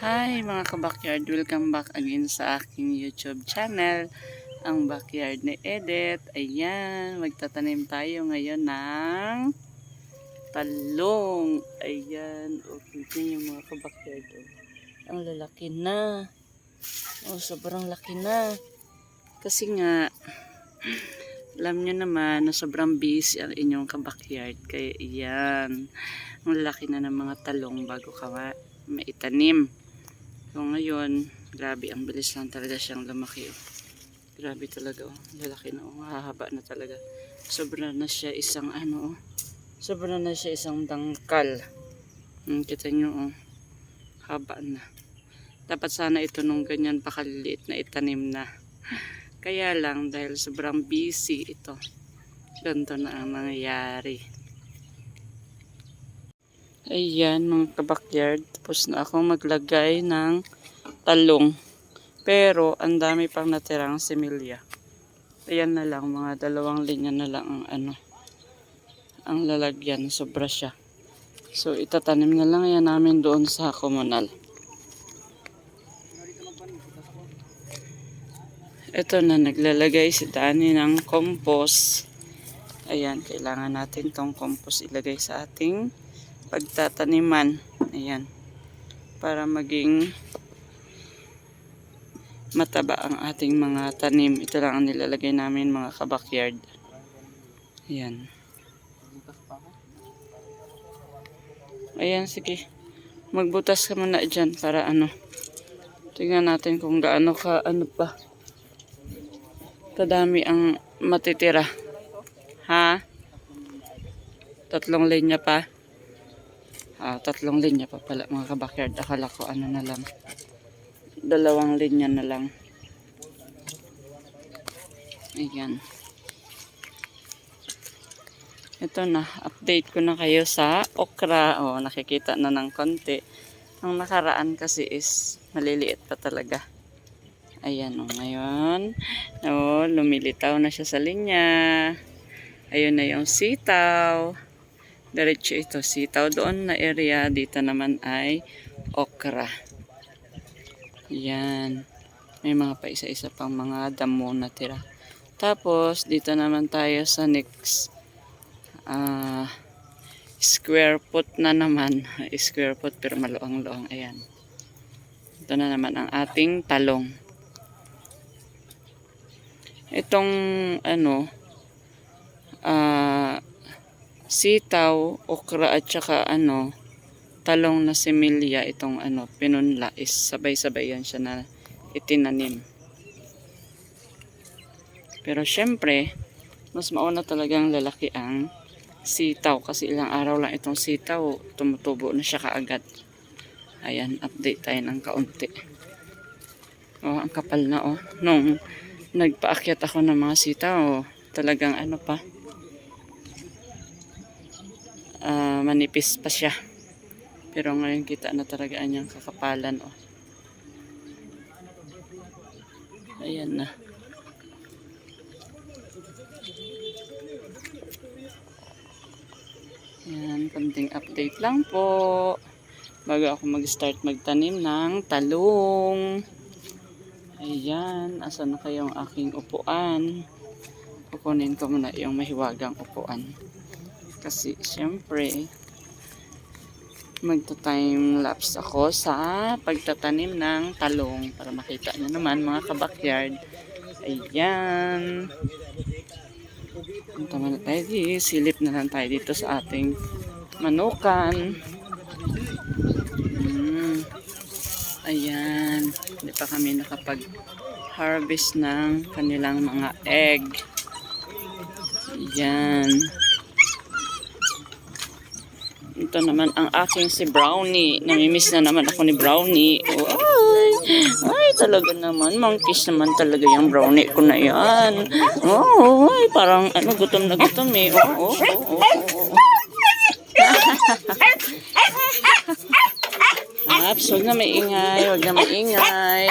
Hi mga ka-backyard, welcome back again sa aking YouTube channel, ang Backyard ni Edith. Ayan, magtatanim tayo ngayon ng talong. Ayan, okay din yung mga ka-backyard. Ang lalaki na. Oh, sobrang laki na. Kasi nga, alam nyo naman na sobrang busy ang inyong ka-backyard. Kaya ayan, ang lalaki na ng mga talong bago ka maitanim. So ngayon, grabe, ang bilis lang talaga siyang lumaki. Oh. Grabe talaga, oh. Lalaki na, oh. Mahahaba na talaga. Sobra na siya isang ano, oh. Sobra na siya isang dangkal. Kita nyo, oh. Haba na. Dapat sana ito nung ganyan pakaliliit na itanim na. Kaya lang, dahil sobrang busy ito, ganito na ang nangyayari. Ayan mga ka-backyard, tapos na ako maglagay ng talong. Pero ang dami pang natirang similya. Ayan na lang, mga 2 linya na lang ang lalagyan, sobra siya. So itatanim na lang yan namin doon sa komunal. Ito na, naglalagay si Dani ng compost. Ayan, kailangan natin tong compost ilagay sa ating pagtataniman. Ayan. Para maging mataba ang ating mga tanim. Ito lang ang nilalagay namin mga ka-backyard. Ayan. Ayan, sige. Magbutas ka muna dyan para tingnan natin kung gaano ka pa. Kadami ang matitira. Ha? 3 linya pa? 3 linya pa pala mga ka-backyard. Akala ko na lang. 2 linya na lang. Ayan. Ito na. Update ko na kayo sa okra. Oh, nakikita na ng konti. Ang nakaraan kasi is maliliit pa talaga. Ayan o. Ngayon. Oh, lumilitaw na siya sa linya. Ayun na yung sitaw. Diretso ito. Sitaw doon na area. Dito naman ay okra. Yan. May mga pa isa-isa pang mga damo na tira. Tapos, dito naman tayo sa next square foot na naman. Square foot pero maluang-luang. Ayan. Ito na naman ang ating talong. Itong sitaw, okra at saka talong na similya, itong pinunla is sabay-sabay yan siya na itinanim. Pero syempre, mas mauna talagang lalaki ang sitaw kasi ilang araw lang itong sitaw, tumutubo na siya kaagad. Ayan, update tayo ng kaunti. Oh, ang kapal na oh. Nung nagpaakyat ako ng mga sitaw, oh, talagang manipis pa siya. Pero ngayon kita na talaga ang kakapalan, oh. Ayan na. Ayan, konting update lang po. Bago ako mag-start magtanim ng talong. Ayan, asan na kayong aking upuan? Kukunin ko muna yung mahiwagang upuan. Kasi syempre, magta-time lapse ako sa pagtatanim ng talong para makita nyo naman mga ka-backyard. Ayan. Punta na tayo dito. Silip na lang tayo dito sa ating manukan. Ayan. Hindi pa kami nakapag-harvest ng kanilang mga egg. Ayan. Ito naman ang aking si Brownie. Namimiss na naman ako ni Brownie. Ay, talaga naman. Monkeys naman talaga yung Brownie ko na yan. Oh, ay, parang gutom na gutom eh. Oh. Huwag na maingay. Huwag na maingay.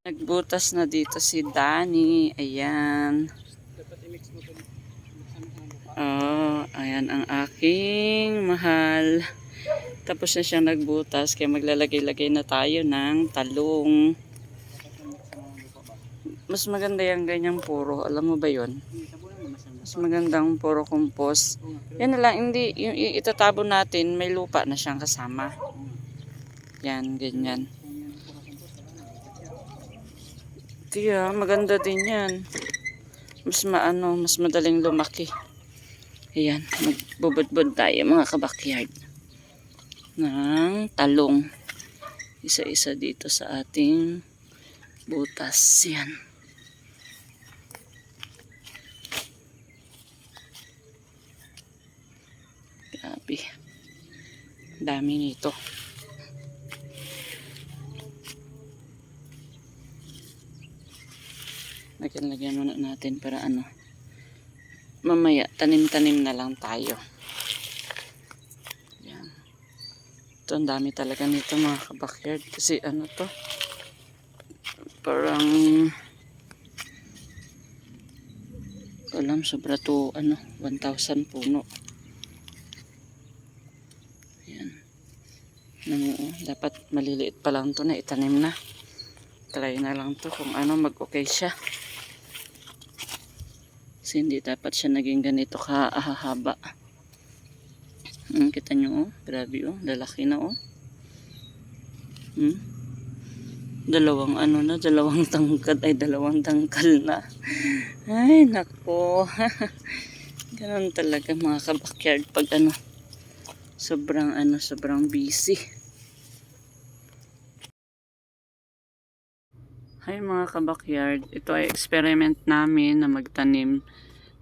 Nagbutas na dito si Danny. Ayan. Oh, ayan ang aking mahal. Tapos na siyang nagbutas kaya maglalagay-lagay na tayo ng talong. Mas maganda yung ganyang puro. Alam mo ba yon? Mas magandang puro compost. Yan na lang, hindi, yung itatabon natin, may lupa na siyang kasama. Yan, ganyan. Kaya, maganda din yan. Mas maano, mas madaling lumaki. Ayan, magbubudbud tayo mga kabakyard ng talong. Isa-isa dito sa ating butas. Yan. Grabe. Dami nito. Lagyan muna natin para ano. Mamaya, tanim-tanim na lang tayo. Yan. Ito, ang dami talaga nito mga kabakyard. Kasi ano to, parang, alam, sobra to, 1,000 puno. Yan. Dapat maliliit pa lang to na itanim na. Try na lang to kung mag-okay siya. Kasi hindi dapat siya naging ganito kahaba. Kita nyo, grabe lalaki na Dalawang dalawang tangkad ay dalawang tangkal na. Ay, nako. Ganun talaga mga kabakyard pag sobrang busy. Hi mga kabakyard, ito ay experiment namin na magtanim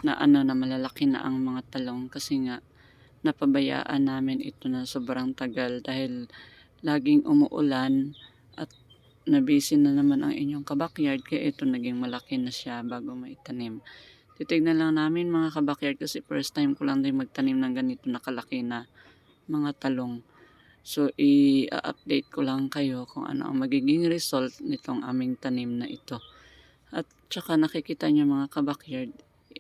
na na malalaki na ang mga talong kasi nga napabayaan namin ito na sobrang tagal dahil laging umuulan at nabisi na naman ang inyong kabakyard kaya ito naging malaki na siya bago maitanim. Titignan lang namin mga kabakyard kasi first time ko lang din magtanim ng ganito na kalaki na mga talong. So, i-update ko lang kayo kung ano ang magiging result nitong aming tanim na ito. At saka nakikita nyo mga kabakyard,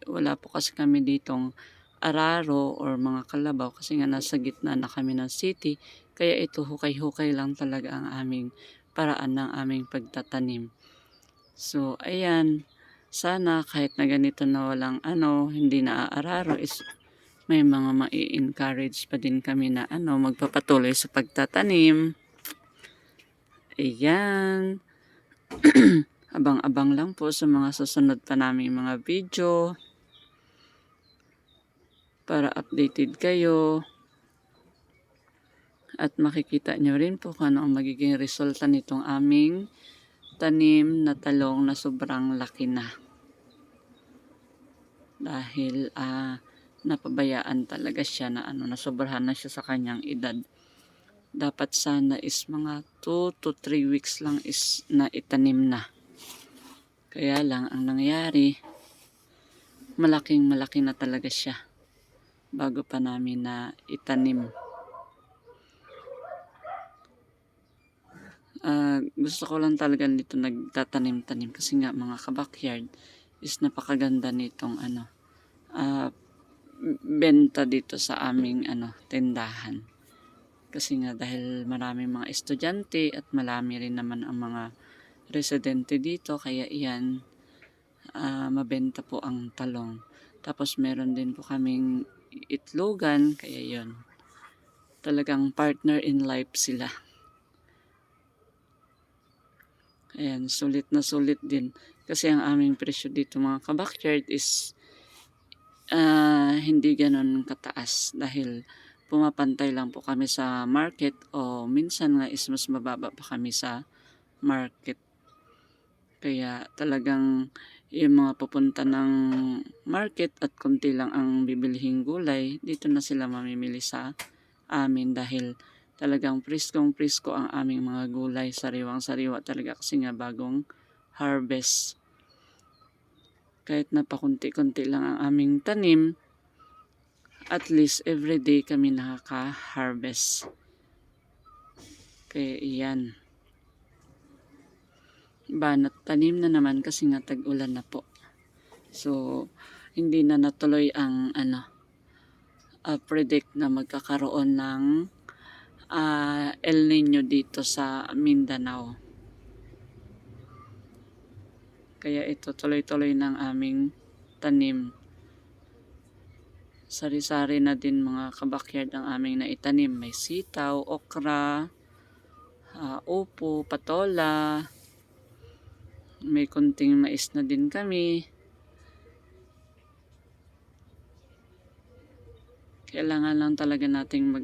wala po kasi kami ditong araro or mga kalabaw kasi nga nasa gitna na kami ng city. Kaya ito hukay-hukay lang talaga ang aming paraan ng aming pagtatanim. So, ayan. Sana kahit na ganito na walang hindi na aararo is may mga mai-encourage pa din kami na magpapatuloy sa pagtatanim. Ayan. Abang-abang lang po sa mga susunod pa namin mga video para updated kayo. At makikita nyo rin po kung ano ang magiging resulta nitong aming tanim na talong na sobrang laki na. Dahil napabayaan talaga siya na nasobrahan na siya sa kanyang edad. Dapat sana is mga 2 to 3 weeks lang is na itanim na. Kaya lang ang nangyari, malaking malaki na talaga siya bago pa namin na itanim. Gusto ko lang talaga nito nagtatanim-tanim kasi nga mga kabakyard is napakaganda nitong benta dito sa aming tindahan. Kasi nga dahil maraming mga estudyante at marami rin naman ang mga residente dito kaya iyan mabenta po ang talong. Tapos meron din po kaming itlogan kaya yon. Talagang partner in life sila. Ayan, sulit na sulit din. Kasi ang aming presyo dito mga kabakyard is hindi ganun kataas dahil pumapantay lang po kami sa market o minsan nga is mas mababa pa kami sa market. Kaya talagang yung mga pupunta ng market at konti lang ang bibilhing gulay, dito na sila mamimili sa amin dahil talagang priskong-prisko ang aming mga gulay, sariwang-sariwa talaga kasi nga bagong harvest. Kahit na pakunti-kunti lang ang aming tanim, at least everyday kami nakaka-harvest. Kaya iyan. banat tanim na naman kasi nga tag-ulan na po. So, hindi na natuloy ang predict na magkakaroon ng El Nino dito sa Mindanao. Kaya ito tuloy-tuloy ng aming tanim. Sari-sari na din mga kabakyard ang aming naitanim. May sitaw, okra, upo, patola. May kunting mais na din kami. Kailangan lang talaga nating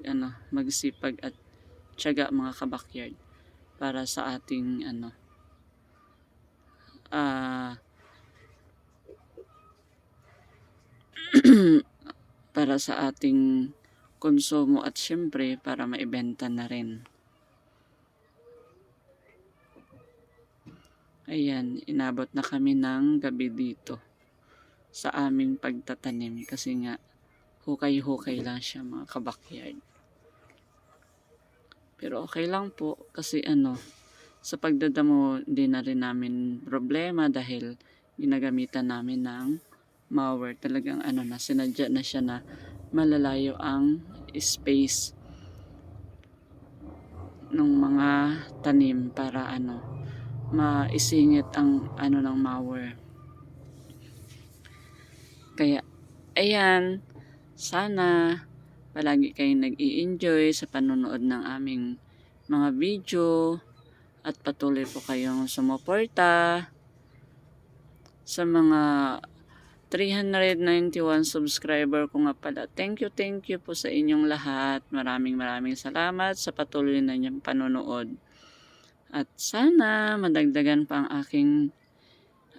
magsipag at tiyaga mga kabakyard para sa ating para sa ating konsumo at syempre para maibenta na rin. Ayan, inabot na kami ng gabi dito sa aming pagtatanim kasi nga hukay-hukay lang siya mga kabakyard. Pero okay lang po kasi sa pagdadamo hindi na rin namin problema dahil ginagamitan namin ng mower. Talagang sinadya na siya na malalayo ang space ng mga tanim para maisingit ang ng mower. Kaya ayan, sana palagi kayong nag-i-enjoy sa panonood ng aming mga video at patuloy po kayong sumuporta sa mga 391 subscriber ko nga pala. Thank you po sa inyong lahat. Maraming salamat sa patuloy na inyong panonood. At sana madagdagan pa ang aking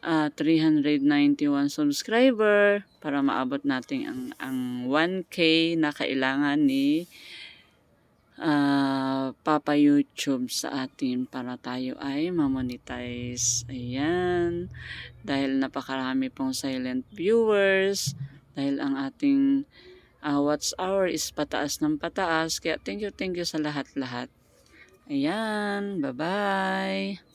391 subscriber para maabot natin ang 1K na kailangan ni Papa YouTube sa atin para tayo ay mamonetize. Ayan. Dahil napakarami pong silent viewers. Dahil ang ating watch hour is pataas ng pataas. Kaya thank you sa lahat-lahat. Ayan. Bye-bye.